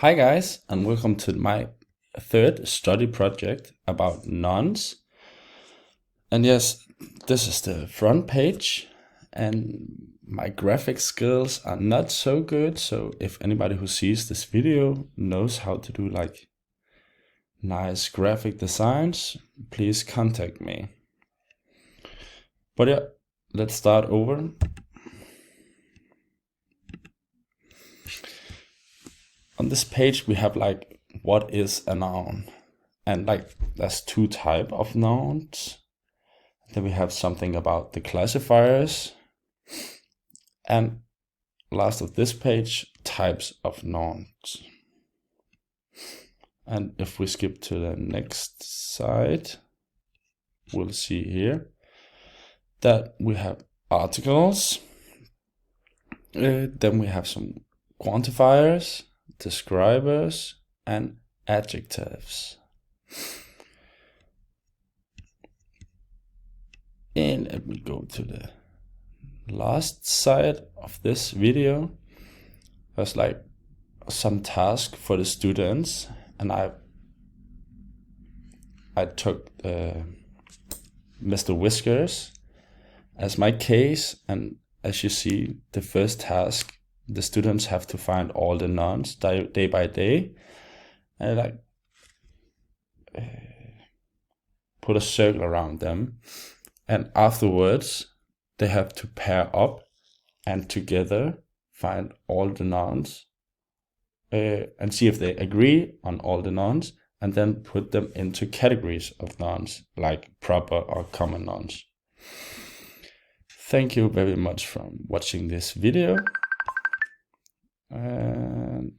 Hi guys, and welcome to my third study project about nouns. And yes, this is the front page, and my graphic skills are not so good, so if anybody who sees this video knows how to do like nice graphic designs, please contact me. But yeah, let's start over. On this page we have like what is a noun, and like there's two types of nouns. Then we have something about the classifiers, and last of this page, types of nouns. And if we skip to the next side, we'll see here that we have articles, then we have some quantifiers, describers, and adjectives. And let me go to the last side of this video. There's like some task for the students, and I took Mr. Whiskers as my case, and as you see, the first task, the students have to find all the nouns day by day, and like put a circle around them, and afterwards they have to pair up and together find all the nouns and see if they agree on all the nouns, and then put them into categories of nouns like proper or common nouns. Thank you very much for watching this video, and